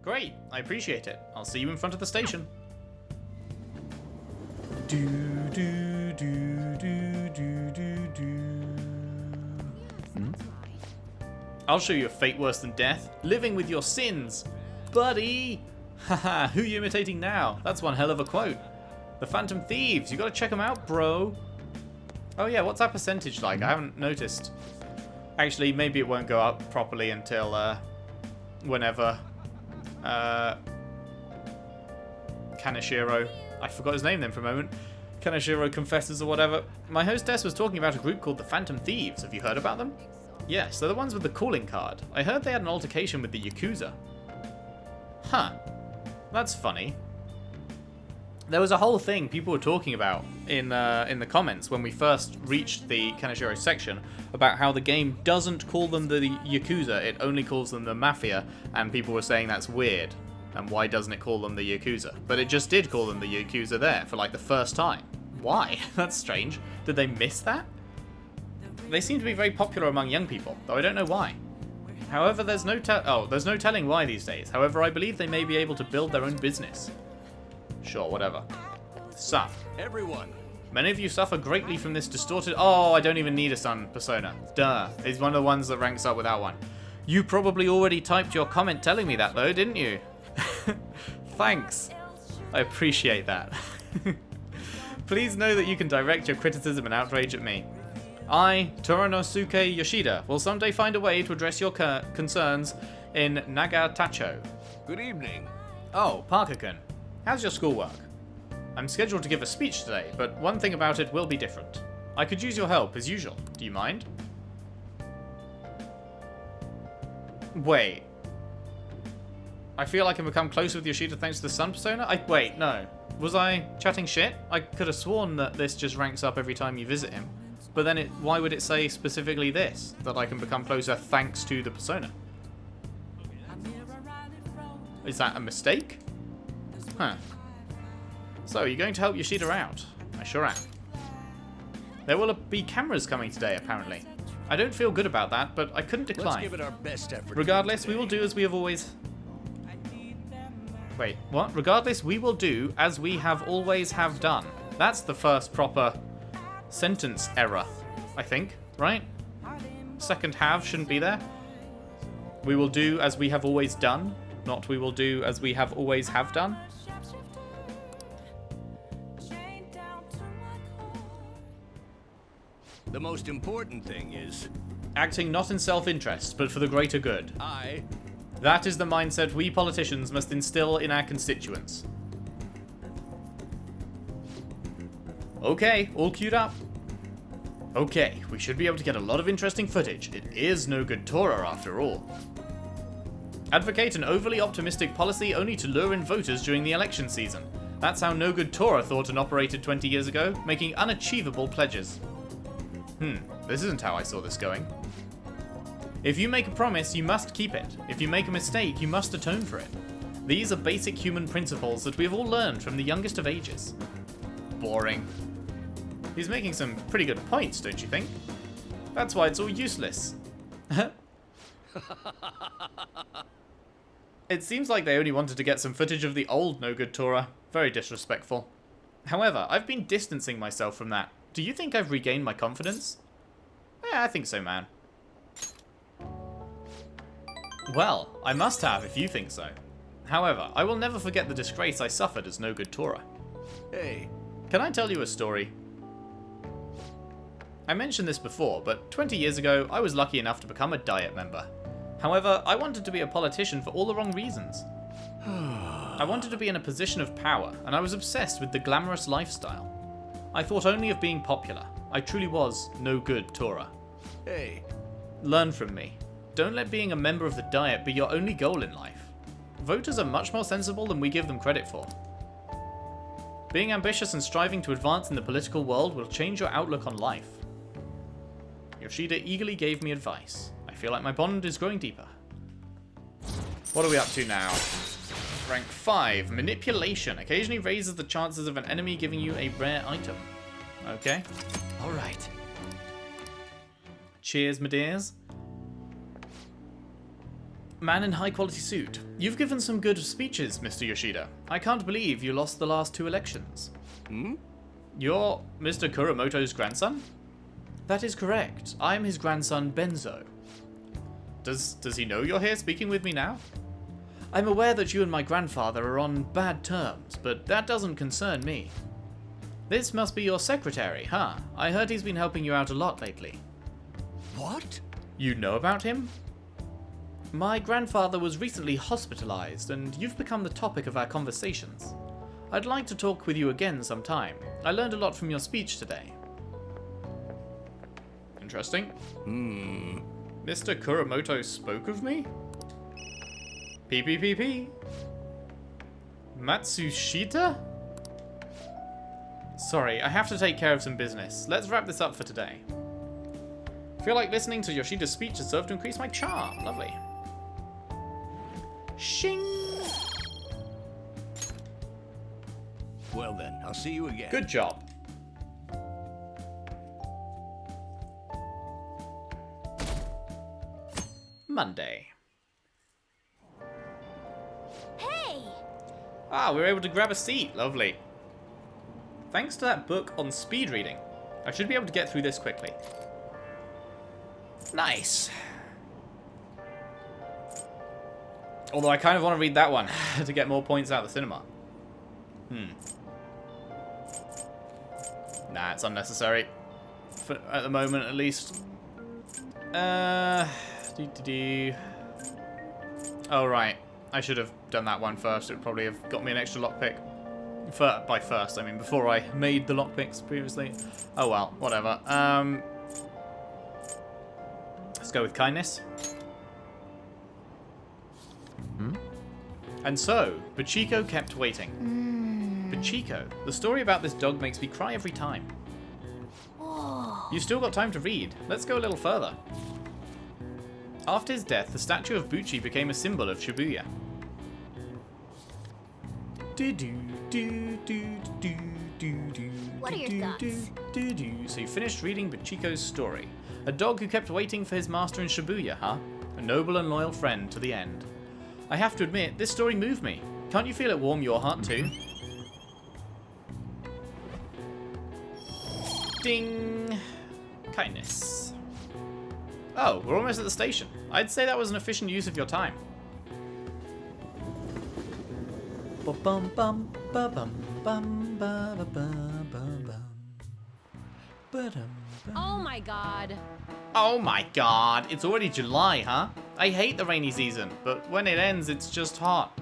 Great, I appreciate it. I'll see you in front of the station. I'll show you a fate worse than death. Living with your sins. Buddy! Haha, who are you imitating now? That's one hell of a quote. The Phantom Thieves. You gotta check them out, bro. Oh yeah, what's that percentage like? I haven't noticed. Actually, maybe it won't go up properly until whenever Kaneshiro, I forgot his name then for a moment, Kaneshiro confesses or whatever. My hostess was talking about a group called the Phantom Thieves. Have you heard about them? Yes, they're the ones with the calling card. I heard they had an altercation with the Yakuza. Huh. That's funny. There was a whole thing people were talking about in the comments when we first reached the Kaneshiro section about how the game doesn't call them the Yakuza, it only calls them the Mafia, and people were saying that's weird. And why doesn't it call them the Yakuza? But it just did call them the Yakuza there for like the first time. Why? That's strange. Did they miss that? They seem to be very popular among young people, though I don't know why. However, there's no telling why these days. However, I believe they may be able to build their own business. Sure, whatever. Son. Everyone. Many of you suffer greatly from this distorted... Oh, I don't even need a son persona. Duh. He's one of the ones that ranks up without one. You probably already typed your comment telling me that, though, didn't you? Thanks. I appreciate that. Please know that you can direct your criticism and outrage at me. I, Toranosuke Yoshida, will someday find a way to address your concerns in Nagatacho. Good evening. Oh, Parker-kun. How's your schoolwork? I'm scheduled to give a speech today, but one thing about it will be different. I could use your help, as usual. Do you mind? Wait. I feel I can become closer with Yoshida thanks to the sun persona? Wait, no. Was I chatting shit? I could have sworn that this just ranks up every time you visit him. But then why would it say specifically this? That I can become closer thanks to the persona? Is that a mistake? Huh. So, you're going to help Yoshida out? I sure am. There will be cameras coming today, apparently. I don't feel good about that, but I couldn't decline. Let's give it our best effort. Regardless, we will do as we have always... Wait, what? Regardless, we will do as we have always have done. That's the first proper sentence error, I think, right? Second have shouldn't be there. We will do as we have always done, not we will do as we have always have done. The most important thing is... acting not in self-interest, but for the greater good. That is the mindset we politicians must instill in our constituents. Okay, all queued up. Okay, we should be able to get a lot of interesting footage. It is no good Torah after all. Advocate an overly optimistic policy only to lure in voters during the election season. That's how No Good Torah thought and operated 20 years ago, making unachievable pledges. This isn't how I saw this going. If you make a promise, you must keep it. If you make a mistake, you must atone for it. These are basic human principles that we have all learned from the youngest of ages. Boring. He's making some pretty good points, don't you think? That's why it's all useless. It seems like they only wanted to get some footage of the old No Good Torah. Very disrespectful. However, I've been distancing myself from that. Do you think I've regained my confidence? Yeah, I think so, man. Well, I must have if you think so. However, I will never forget the disgrace I suffered as No Good Torah. Hey. Can I tell you a story? I mentioned this before, but 20 years ago, I was lucky enough to become a Diet member. However, I wanted to be a politician for all the wrong reasons. I wanted to be in a position of power, and I was obsessed with the glamorous lifestyle. I thought only of being popular. I truly was no good Torah. Hey. Learn from me. Don't let being a member of the Diet be your only goal in life. Voters are much more sensible than we give them credit for. Being ambitious and striving to advance in the political world will change your outlook on life. Yoshida eagerly gave me advice. I feel like my bond is growing deeper. What are we up to now? Rank 5. Manipulation. Occasionally raises the chances of an enemy giving you a rare item. Okay. Alright. Cheers, my dears. Man in high quality suit. You've given some good speeches, Mr. Yoshida. I can't believe you lost the last 2 elections. Hmm? You're Mr. Kuramoto's grandson? That is correct. I am his grandson, Benzo. Does he know you're here speaking with me now? I'm aware that you and my grandfather are on bad terms, but that doesn't concern me. This must be your secretary, huh? I heard he's been helping you out a lot lately. What? You know about him? My grandfather was recently hospitalized, and you've become the topic of our conversations. I'd like to talk with you again sometime. I learned a lot from your speech today. Interesting. Mr. Kuramoto spoke of me? PPPP. Matsushita? Sorry, I have to take care of some business. Let's wrap this up for today. I feel like listening to Yoshida's speech has served to increase my charm. Lovely. Shing! Well then, I'll see you again. Good job. Monday. Hey! Ah, we were able to grab a seat. Lovely. Thanks to that book on speed reading, I should be able to get through this quickly. Nice. Although I kind of want to read that one to get more points out of the cinema. Nah, it's unnecessary. At the moment, at least. Oh, right. I should have done that one first. It would probably have got me an extra lockpick. By first, I mean before I made the lockpicks previously. Oh well, whatever. Let's go with kindness. And so, Bachiko kept waiting. Bachiko, the story about this dog makes me cry every time. You've still got time to read. Let's go a little further. After his death, the statue of Buchi became a symbol of Shibuya. What are your thoughts? So you finished reading Bachiko's story. A dog who kept waiting for his master in Shibuya, huh? A noble and loyal friend to the end. I have to admit, this story moved me. Can't you feel it warm your heart too? Ding! Kindness. Oh, we're almost at the station. I'd say that was an efficient use of your time. Oh my god. Oh my god, it's already July, huh? I hate the rainy season, but when it ends, it's just hot.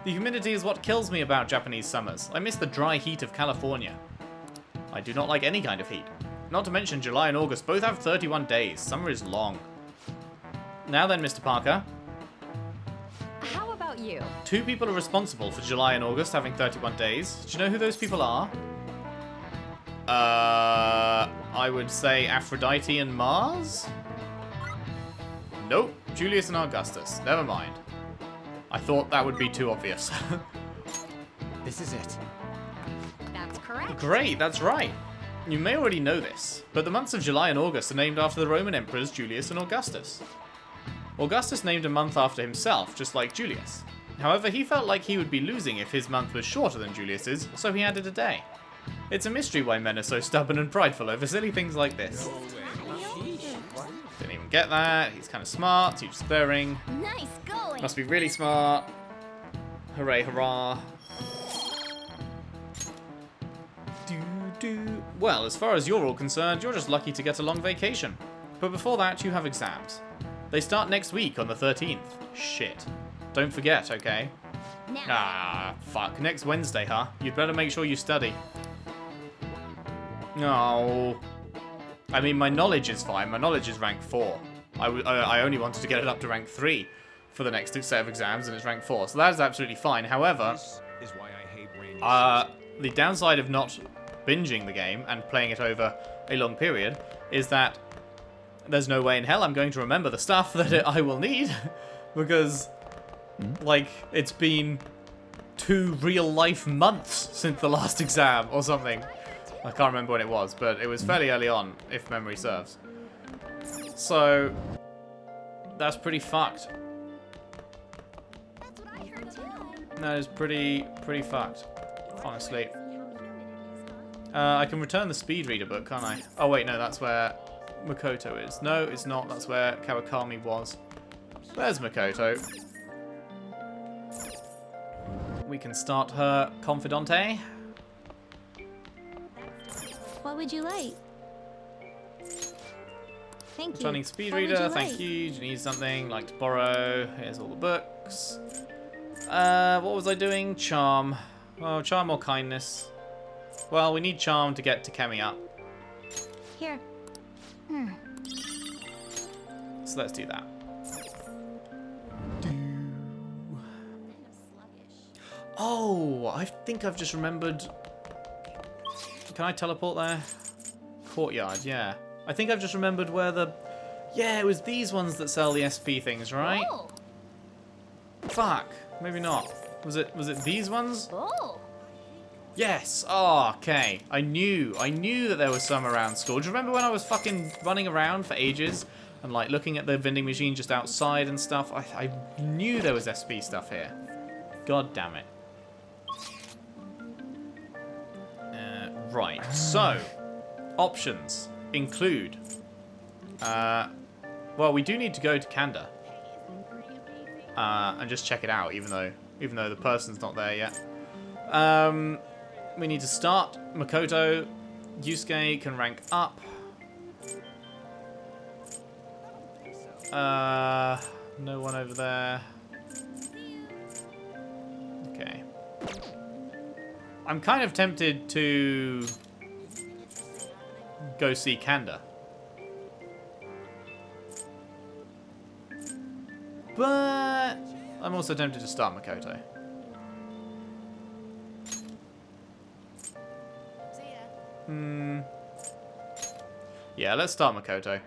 The humidity is what kills me about Japanese summers. I miss the dry heat of California. I do not like any kind of heat. Not to mention July and August both have 31 days. Summer is long. Now then, Mr. Parker. How about you? 2 people are responsible for July and August having 31 days. Do you know who those people are? I would say Aphrodite and Mars? Nope, Julius and Augustus. Never mind. I thought that would be too obvious. This is it. That's correct. Great, that's right. You may already know this, but the months of July and August are named after the Roman emperors Julius and Augustus. Augustus named a month after himself, just like Julius. However, he felt like he would be losing if his month was shorter than Julius's, so he added a day. It's a mystery why men are so stubborn and prideful over silly things like this. Didn't even get that. He's kind of smart. Teaches swearing. Nice going. Must be really smart. Hooray, hurrah. Well, as far as you're all concerned, you're just lucky to get a long vacation. But before that, you have exams. They start next week on the 13th. Shit. Don't forget, okay? Now. Ah, fuck. Next Wednesday, huh? You'd better make sure you study. No. I mean, my knowledge is fine. My knowledge is rank 4. I only wanted to get it up to rank 3 for the next set of exams, and it's rank 4. So that is absolutely fine. However, This is why I hate rainy the downside of not binging the game and playing it over a long period is that there's no way in hell I'm going to remember the stuff that I will need because, like, it's been 2 real-life months since the last exam or something. I can't remember when it was, but it was fairly early on, if memory serves. So, that's pretty fucked. That is pretty fucked, honestly. I can return the speed reader book, can't I? Oh wait, no, that's where Makoto is. No, it's not. That's where Kawakami was. There's Makoto. We can start her Confidante. What would you like? Thank you. Returning speed What would reader, you thank like? you. Do you need something? Like to borrow. Here's all the books. What was I doing? Charm. Oh, charm or kindness. Well, we need charm to get to Kemi up. Here. So let's do that. Oh, I think I've just remembered. Can I teleport there? Courtyard, yeah. I think I've just remembered where the... Yeah, it was these ones that sell the SP things, right? Oh. Fuck. Maybe not. Was it these ones? Oh. Yes. Oh, okay. I knew that there was some around school. Do you remember when I was fucking running around for ages and like looking at the vending machine just outside and stuff? I knew there was SP stuff here. God damn it. Right. So, options include. Well, we do need to go to Kanda and just check it out, even though the person's not there yet. We need to start Makoto. Yusuke can rank up. No one over there. Okay. I'm kind of tempted to go see Kanda. But I'm also tempted to start Makoto. Yeah, let's start Makoto.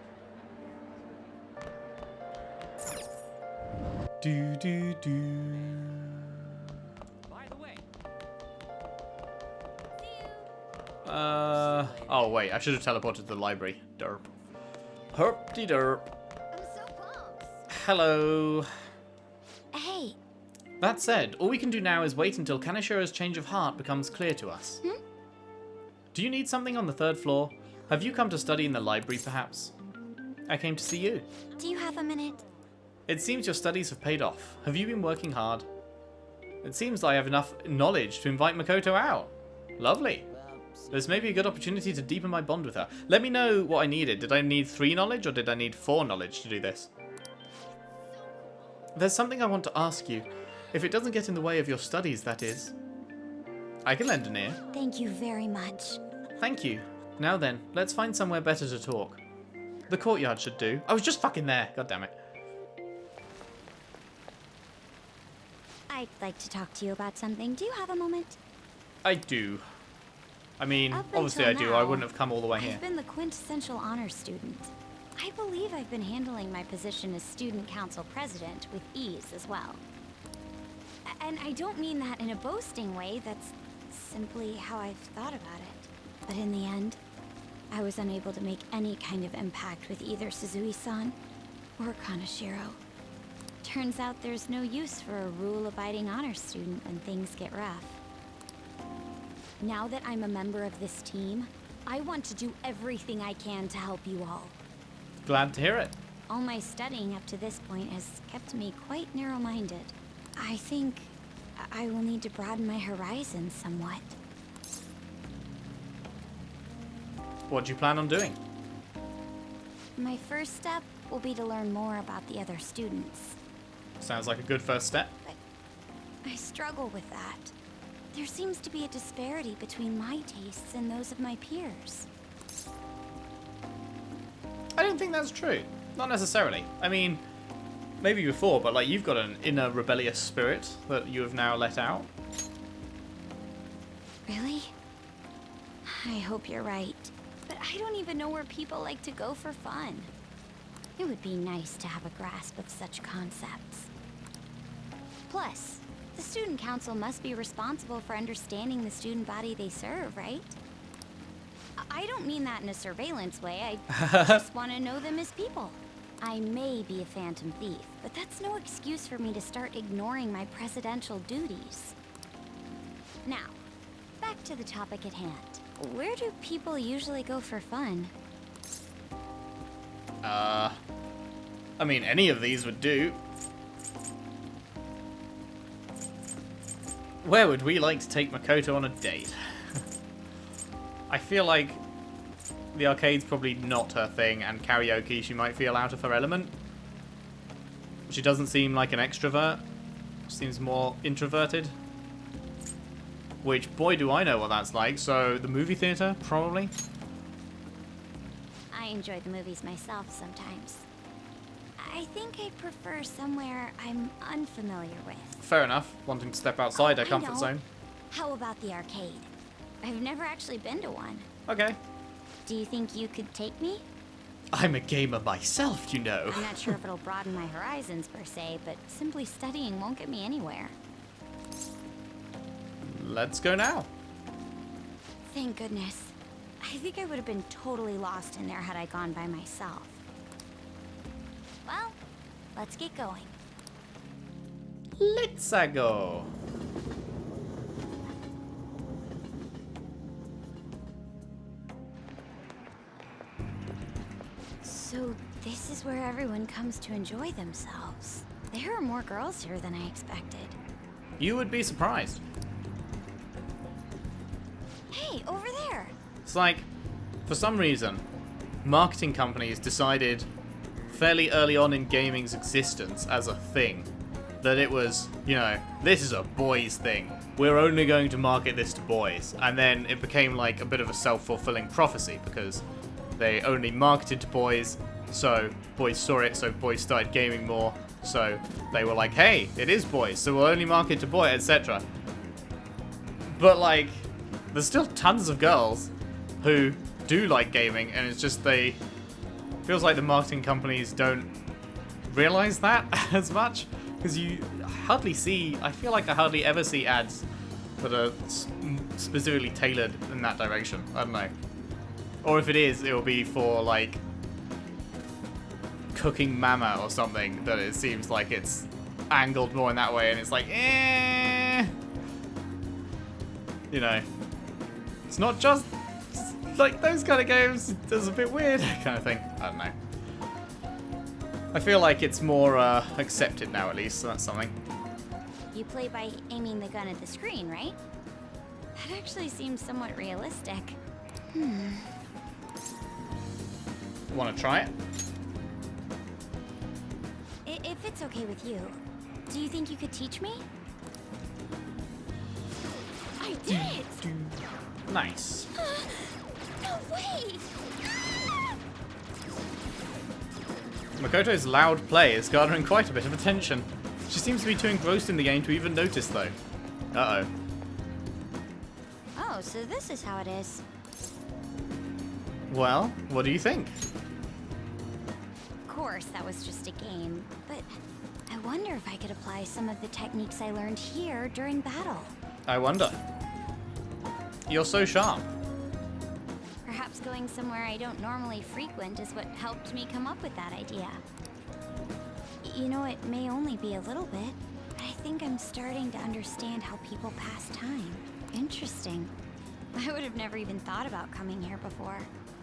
By the way. Oh wait, I should have teleported to the library. Derp. Herpty derp. I'm so pumped. Hello. Hey. That said, all we can do now is wait until Kaneshira's change of heart becomes clear to us. Do you need something on the 3rd floor? Have you come to study in the library, perhaps? I came to see you. Do you have a minute? It seems your studies have paid off. Have you been working hard? It seems I have enough knowledge to invite Makoto out. Lovely. There's maybe a good opportunity to deepen my bond with her. Let me know what I needed. Did I need 3 knowledge or did I need 4 knowledge to do this? There's something I want to ask you. If it doesn't get in the way of your studies, that is. I can lend an ear. Thank you very much. Thank you. Now then, let's find somewhere better to talk. The courtyard should do. I was just fucking there. God damn it. I'd like to talk to you about something. Do you have a moment? I do. I mean, Up obviously I until do. I now, wouldn't have come all the way here. I've been the quintessential honor student. I believe I've been handling my position as student council president with ease as well. And I don't mean that in a boasting way, that's simply how I've thought about it. But in the end, I was unable to make any kind of impact with either Suzui-san or Kaneshiro. Turns out there's no use for a rule-abiding honor student when things get rough. Now that I'm a member of this team, I want to do everything I can to help you all. Glad to hear it. All my studying up to this point has kept me quite narrow-minded. I think I will need to broaden my horizons somewhat. What do you plan on doing? My first step will be to learn more about the other students. Sounds like a good first step. I struggle with that. There seems to be a disparity between my tastes and those of my peers. I don't think that's true. Not necessarily. I mean, maybe before, but like you've got an inner rebellious spirit that you have now let out. Really? I hope you're right. But I don't even know where people like to go for fun. It would be nice to have a grasp of such concepts. Plus, the student council must be responsible for understanding the student body they serve, right? I don't mean that in a surveillance way. I just want to know them as people. I may be a phantom thief, but that's no excuse for me to start ignoring my presidential duties. Now, back to the topic at hand. Where do people usually go for fun? I mean, any of these would do. Where would we like to take Makoto on a date? I feel like the arcade's probably not her thing, and karaoke she might feel out of her element. She doesn't seem like an extrovert. She seems more introverted. Which, boy, do I know what that's like. So, the movie theater, probably. I enjoy the movies myself sometimes. I think I prefer somewhere I'm unfamiliar with. Fair enough. Wanting to step outside her I comfort know. zone. How about the arcade? I've never actually been to one. Okay. Do you think you could take me? I'm a gamer myself, you know. I'm not sure if it'll broaden my horizons per se, but simply studying won't get me anywhere. Let's go now. Thank goodness. I think I would have been totally lost in there had I gone by myself. Well, let's get going. Let's go. So this is where everyone comes to enjoy themselves. There are more girls here than I expected. You would be surprised. Hey, over there! It's like, for some reason, marketing companies decided fairly early on in gaming's existence as a thing that it was, you know, this is a boys thing. We're only going to market this to boys. And then it became like a bit of a self-fulfilling prophecy because they only marketed to boys, so boys saw it, so boys started gaming more. So they were like, hey, it is boys, so we'll only market to boys, etc. But like, there's still tons of girls who do like gaming, and it's just feels like the marketing companies don't realize that as much, because you hardly see, I feel like I hardly ever see ads that are specifically tailored in that direction. I don't know. Or if it is, it will be for like cooking mama or something, that it seems like it's angled more in that way, and it's like, you know, it's not just like those kind of games. It's a bit weird kind of thing. I don't know. I feel like it's more accepted now, at least, so that's something. You play by aiming the gun at the screen, right? That actually seems somewhat realistic. Want to try it? If it's okay with you, do you think you could teach me? I did it! Nice. No way! Makoto's loud play is garnering quite a bit of attention. She seems to be too engrossed in the game to even notice, though. Uh-oh. Oh, so this is how it is. Well, what do you think? Of course, that was just a game, but I wonder if I could apply some of the techniques I learned here during battle. I wonder. You're so sharp. Perhaps going somewhere I don't normally frequent is what helped me come up with that idea. You know, it may only be a little bit, but I think I'm starting to understand how people pass time. Interesting. I would have never even thought about coming here before.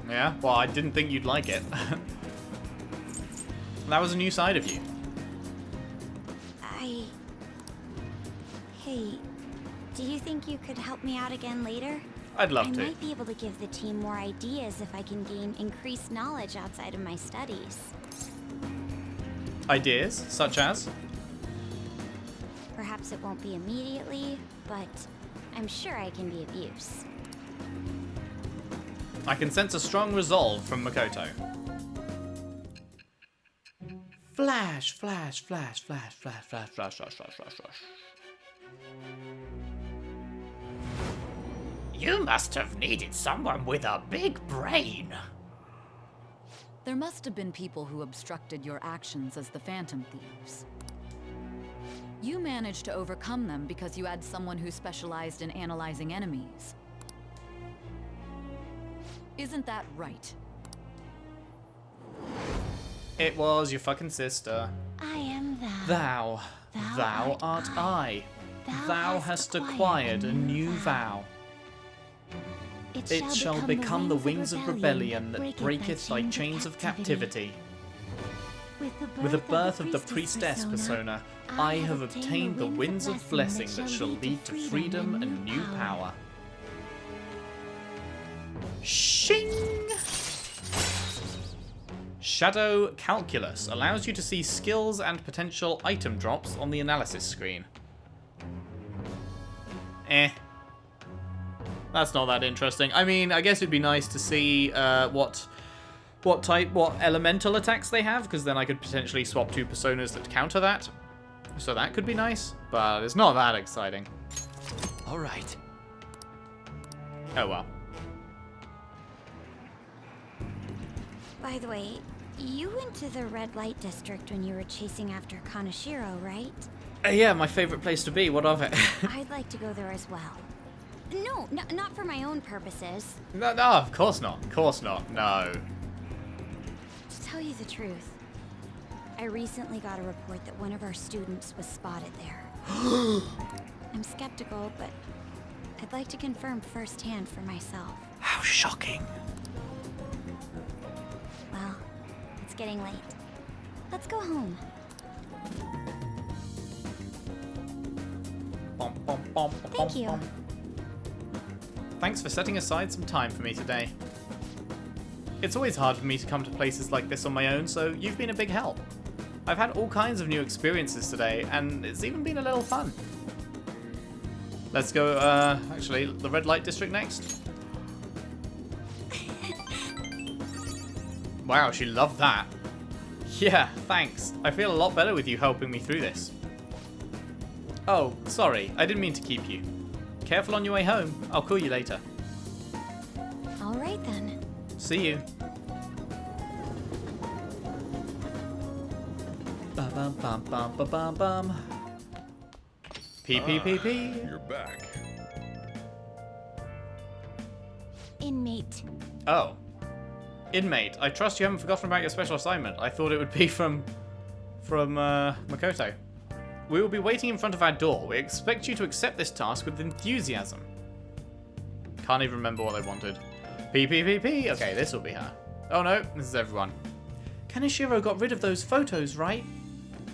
Yeah? Well, I didn't think you'd like it. That was a new side of you. Hey, do you think you could help me out again later? I'd love to. I might be able to give the team more ideas if I can gain increased knowledge outside of my studies. Ideas, such as? Perhaps it won't be immediately, but I'm sure I can be of use. I can sense a strong resolve from Makoto. Flash, flash, flash, flash, flash, flash, flash, flash, flash, flash, flash. You must have needed someone with a big brain. There must have been people who obstructed your actions as the Phantom Thieves. You managed to overcome them because you had someone who specialized in analyzing enemies. Isn't that right? It was your fucking sister. I am thou. Thou. Thou art I. Thou hast acquired a new vow. It shall become the wings of rebellion that breaketh thy chains of captivity. With the birth of the Priestess persona, I have obtained the winds of blessing that shall lead to freedom and new power. Shing! Shadow Calculus allows you to see skills and potential item drops on the analysis screen. That's not that interesting. I mean, I guess it'd be nice to see what elemental attacks they have, because then I could potentially swap two personas that counter that. So that could be nice, but it's not that exciting. All right. Oh well. By the way, you went to the red light district when you were chasing after Kaneshiro, right? Yeah, my favorite place to be. What of it? I'd like to go there as well. No, not for my own purposes. No, of course not. Of course not. No. To tell you the truth, I recently got a report that one of our students was spotted there. I'm skeptical, but I'd like to confirm firsthand for myself. How shocking. Well, it's getting late. Let's go home. Thank you. Thanks for setting aside some time for me today. It's always hard for me to come to places like this on my own, so you've been a big help. I've had all kinds of new experiences today, and it's even been a little fun. Let's go, actually, the red light district next. Wow, she loved that. Yeah, thanks. I feel a lot better with you helping me through this. Oh, sorry, I didn't mean to keep you. Careful on your way home. I'll call you later. All right then. See you. Bum bum bum bum bum bum bum. P. You're back. Inmate. Oh. Inmate, I trust you haven't forgotten about your special assignment. I thought it would be from Makoto. We will be waiting in front of our door. We expect you to accept this task with enthusiasm. Can't even remember what they wanted. P. Okay, this will be her. Oh no, this is everyone. Kaneshiro got rid of those photos, right?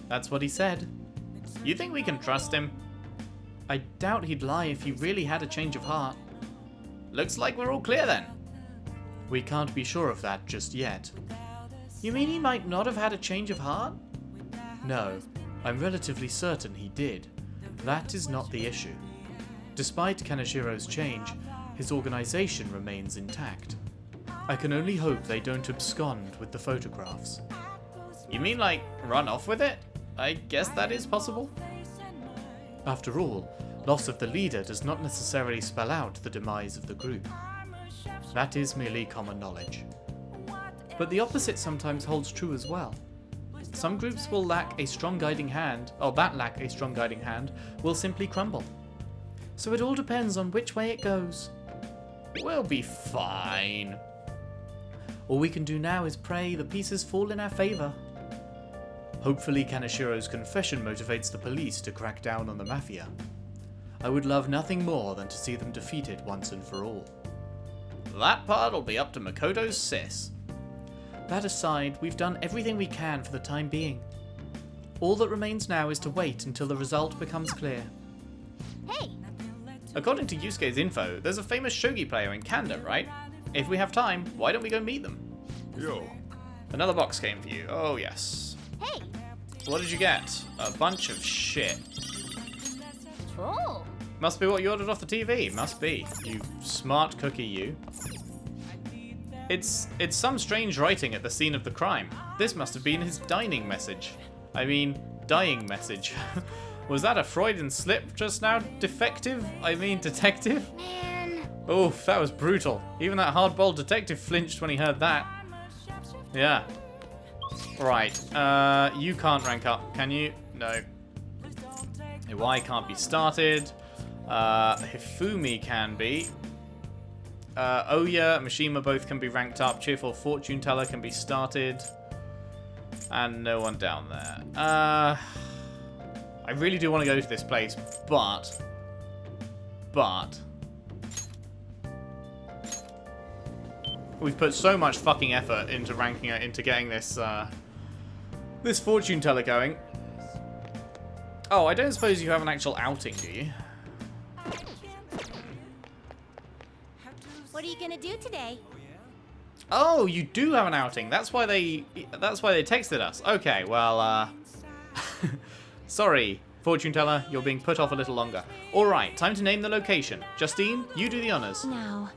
That's what he said. You think we can trust him? I doubt he'd lie if he really had a change of heart. Looks like we're all clear then. We can't be sure of that just yet. You mean he might not have had a change of heart? No, I'm relatively certain he did. That is not the issue. Despite Kaneshiro's change, his organization remains intact. I can only hope they don't abscond with the photographs. You mean like run off with it? I guess that is possible. After all, loss of the leader does not necessarily spell out the demise of the group. That is merely common knowledge. But the opposite sometimes holds true as well. Some groups will lack a strong guiding hand, or that lack a strong guiding hand, will simply crumble. So it all depends on which way it goes. We'll be fine. All we can do now is pray the pieces fall in our favor. Hopefully Kaneshiro's confession motivates the police to crack down on the Mafia. I would love nothing more than to see them defeated once and for all. That part'll be up to Makoto's sis. That aside, we've done everything we can for the time being. All that remains now is to wait until the result becomes clear. Hey! According to Yusuke's info, there's a famous shogi player in Kanda, right? If we have time, why don't we go meet them? Yo. Another box came for you. Oh, yes. Hey! What did you get? A bunch of shit. Oh! Must be what you ordered off the TV. Must be. You smart cookie, you. It's some strange writing at the scene of the crime. This must have been his dining message. I mean, dying message. Was that a Freudian slip just now, detective? Man! Oof, that was brutal. Even that hard-boiled detective flinched when he heard that. Yeah. Right, you can't rank up, can you? No. Iwai can't be started. Hifumi can be. Oya, Mishima both can be ranked up. Cheerful Fortune Teller can be started. And no one down there. I really do want to go to this place, but... We've put so much fucking effort into ranking it, into getting this, this fortune teller going. Oh, I don't suppose you have an actual outing, do you? What are you gonna do today? Oh, you do have an outing. That's why they texted us. Okay, well, sorry, fortune teller, you're being put off a little longer. All right, time to name the location. Justine, you do the honors. Now,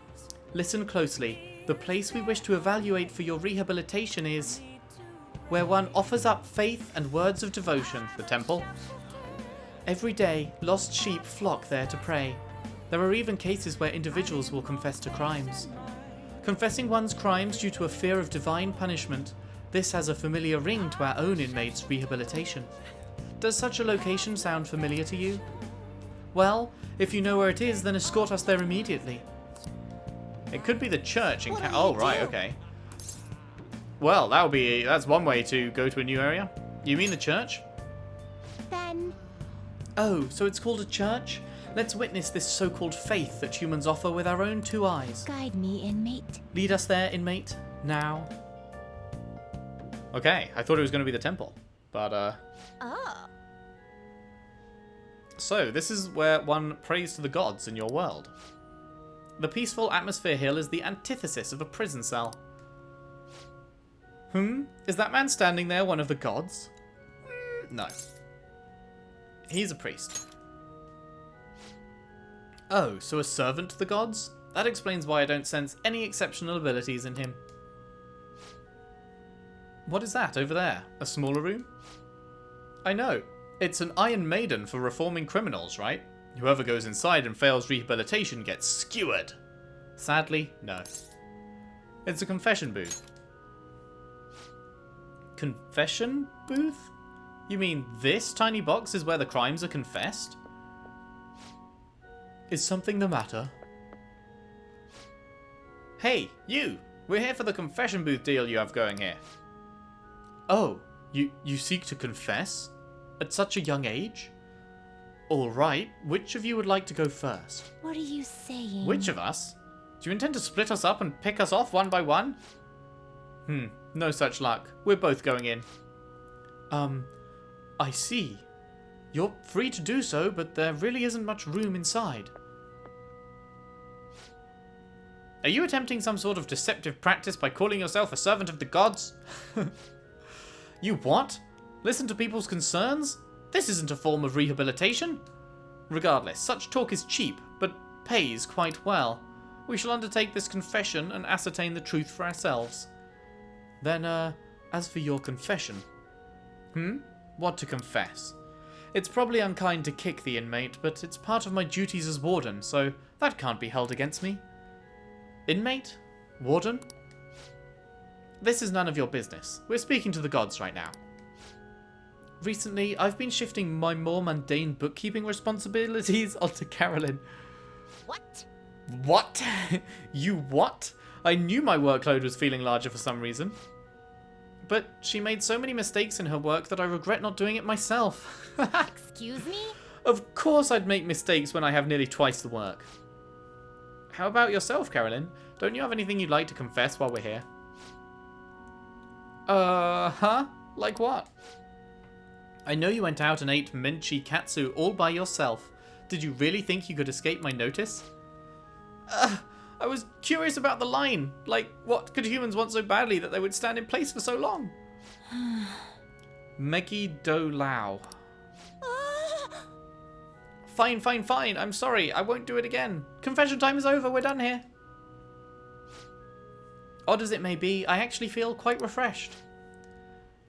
Listen closely. The place we wish to evaluate for your rehabilitation is where one offers up faith and words of devotion, the temple. Every day, lost sheep flock there to pray. There are even cases where individuals will confess to crimes. Confessing one's crimes due to a fear of divine punishment, this has a familiar ring to our own inmates' rehabilitation. Does such a location sound familiar to you? Well, if you know where it is, then escort us there immediately. It could be the church in oh, right, okay. Well, that's one way to go to a new area. You mean the church? then Oh, so it's called a church? Let's witness this so-called faith that humans offer with our own two eyes. guide me, inmate. Lead us there, inmate. Now. Okay, I thought it was going to be the temple. But, Oh. So, this is where one prays to the gods in your world. The peaceful atmosphere here is the antithesis of a prison cell. Is that man standing there one of the gods? No. He's a priest. Oh, so a servant to the gods? That explains why I don't sense any exceptional abilities in him. What is that over there? A smaller room? I know. It's an Iron Maiden for reforming criminals, right? Whoever goes inside and fails rehabilitation gets skewered. Sadly, no. It's a confession booth. Confession booth? You mean this tiny box is where the crimes are confessed? Is something the matter? Hey, you! We're here for the confession booth deal you have going here. Oh, you seek to confess? At such a young age? Alright, which of you would like to go first? What are you saying? Which of us? Do you intend to split us up and pick us off one by one? No such luck. We're both going in. I see. You're free to do so, but there really isn't much room inside. Are you attempting some sort of deceptive practice by calling yourself a servant of the gods? You what? Listen to people's concerns? This isn't a form of rehabilitation. Regardless, such talk is cheap, but pays quite well. We shall undertake this confession and ascertain the truth for ourselves. Then, as for your confession. What to confess? It's probably unkind to kick the inmate, but it's part of my duties as warden, so that can't be held against me. Inmate? Warden? This is none of your business. We're speaking to the gods right now. Recently, I've been shifting my more mundane bookkeeping responsibilities onto Carolyn. What? What? You what? I knew my workload was feeling larger for some reason. But she made so many mistakes in her work that I regret not doing it myself. Excuse me? Of course I'd make mistakes when I have nearly twice the work. How about yourself, Carolyn? Don't you have anything you'd like to confess while we're here? Huh? Like what? I know you went out and ate Menchi Katsu all by yourself. Did you really think you could escape my notice? I was curious about the line. Like, what could humans want so badly that they would stand in place for so long? Megi Do Lao. Fine. I'm sorry. I won't do it again. Confession time is over. We're done here. Odd as it may be, I actually feel quite refreshed.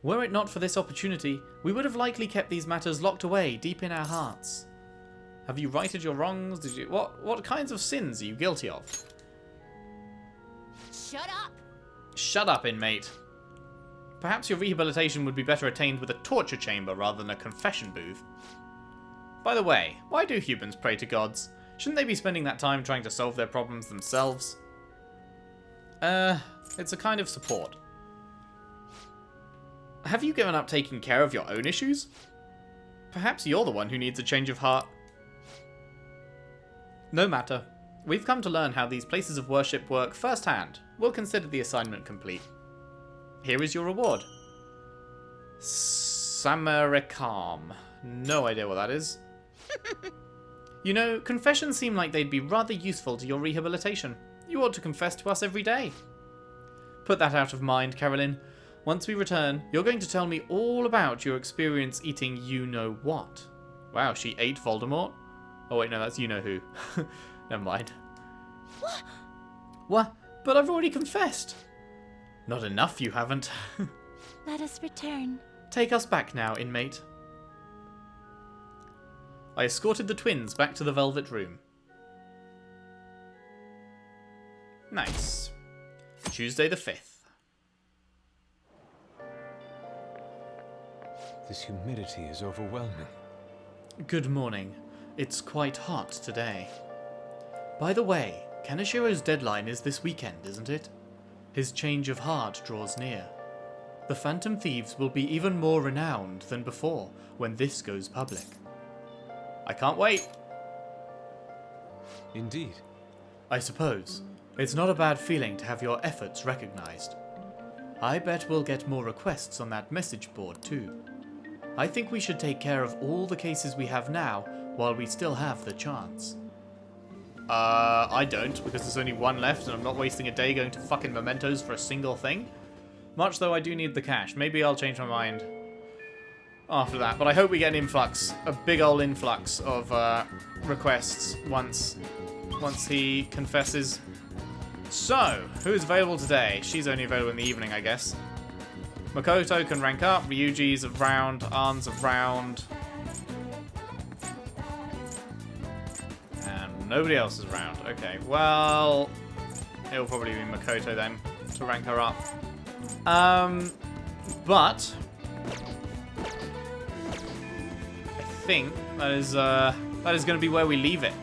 Were it not for this opportunity, we would have likely kept these matters locked away deep in our hearts. Have you righted your wrongs? Did you what kinds of sins are you guilty of? Shut up! Shut up, inmate. Perhaps your rehabilitation would be better attained with a torture chamber rather than a confession booth. By the way, why do humans pray to gods? Shouldn't they be spending that time trying to solve their problems themselves? It's a kind of support. Have you given up taking care of your own issues? Perhaps you're the one who needs a change of heart. No matter. We've come to learn how these places of worship work firsthand. We'll consider the assignment complete. Here is your reward. Samarikam. No idea what that is. You know, confessions seem like they'd be rather useful to your rehabilitation. You ought to confess to us every day. Put that out of mind, Carolyn. Once we return, you're going to tell me all about your experience eating you-know-what. Wow, she ate Voldemort? Oh wait, no, that's you-know-who. Never mind. What? What? But I've already confessed. Not enough, you haven't. Let us return. Take us back now, inmate. I escorted the twins back to the Velvet Room. Nice. Tuesday the 5th. This humidity is overwhelming. Good morning. It's quite hot today. By the way, Kanashiro's deadline is this weekend, isn't it? His change of heart draws near. The Phantom Thieves will be even more renowned than before when this goes public. I can't wait. Indeed. I suppose. It's not a bad feeling to have your efforts recognized. I bet we'll get more requests on that message board too. I think we should take care of all the cases we have now while we still have the chance. I don't, because there's only one left and I'm not wasting a day going to fucking mementos for a single thing. Much though I do need the cash. Maybe I'll change my mind after that, but I hope we get an influx, a big old influx of requests once he confesses. So, who's available today? She's only available in the evening, I guess. Makoto can rank up, Ryuji's around, Arn's around, and nobody else is around. Okay, well, it'll probably be Makoto then to rank her up. But I think that is going to be where we leave it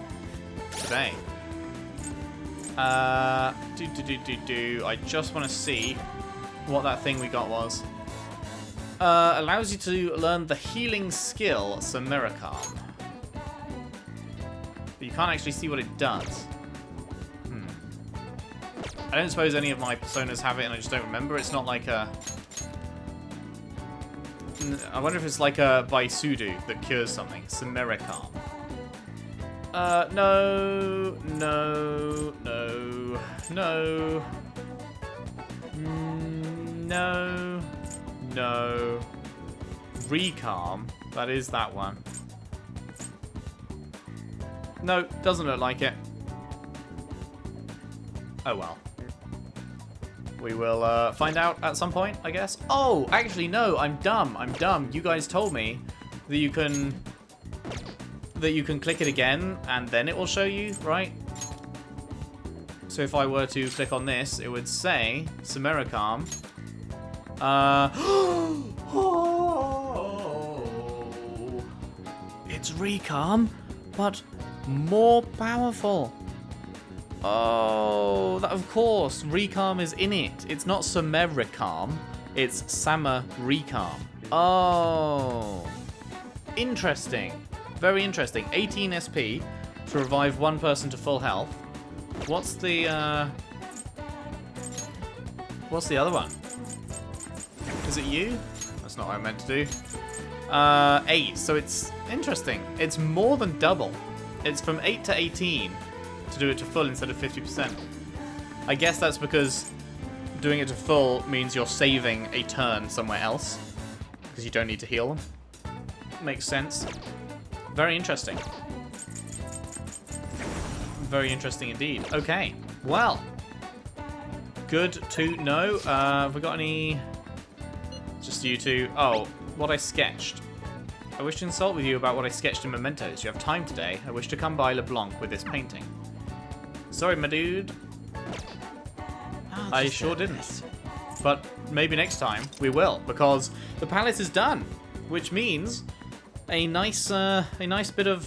today. I just want to see what that thing we got was. Allows you to learn the healing skill Samarikam. But you can't actually see what it does. I don't suppose any of my personas have it and I just don't remember. It's not like a... I wonder if it's like a Baisudu that cures something. Samarikam. No. Recalm. That is that one. No, doesn't look like it. Oh well. We will find out at some point, I guess. Oh, actually, no, I'm dumb. You guys told me that you can click it again and then it will show you, right? So if I were to click on this, it would say Samarikam. It's Recalm, but more powerful. Oh, that, of course, Recalm is in it. It's not Samarikam, it's Samarikam. Oh, interesting. Very interesting. 18 SP to revive one person to full health. What's the other one? Is it you? That's not what I meant to do. 8, so it's interesting. It's more than double. It's from 8 to 18 to do it to full instead of 50%. I guess that's because doing it to full means you're saving a turn somewhere else because you don't need to heal them. Makes sense. Very interesting. Very interesting indeed. Okay, well, good to know. Have we got any? Just you two. Oh, what I sketched. I wish to consult with you about what I sketched in Mementos. You have time today. I wish to come by LeBlanc with this painting. Sorry, my dude. I sure didn't. But maybe next time we will, because the palace is done, which means a nice bit of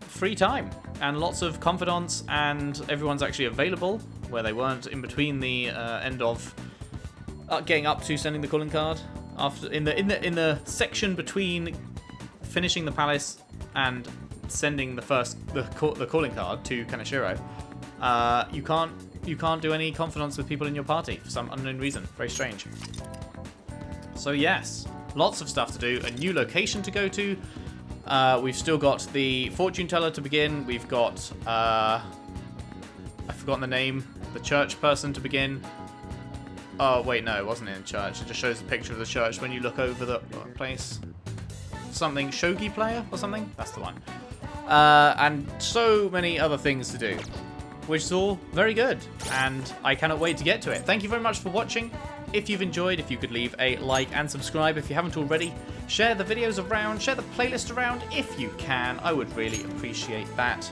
free time and lots of confidants, and everyone's actually available where they weren't in between the end of getting up to sending the calling card after in the section between finishing the palace and sending the calling card to Kaneshiro, you can't do any confidants with people in your party for some unknown reason. Very strange. So yes, lots of stuff to do. A new location to go to. We've still got the fortune teller to begin. We've got I've forgotten the name. The church person to begin. Oh wait, no, it wasn't in church. It just shows the picture of the church when you look over the place. Something shogi player or something. That's the one. And so many other things to do, which is all very good, and I cannot wait to get to it. Thank you very much for watching. If you've enjoyed, if you could leave a like and subscribe if you haven't already. Share the videos around, share the playlist around if you can. I would really appreciate that.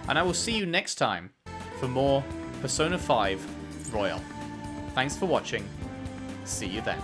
And I will see you next time for more Persona 5 Royal. Thanks for watching. See you then.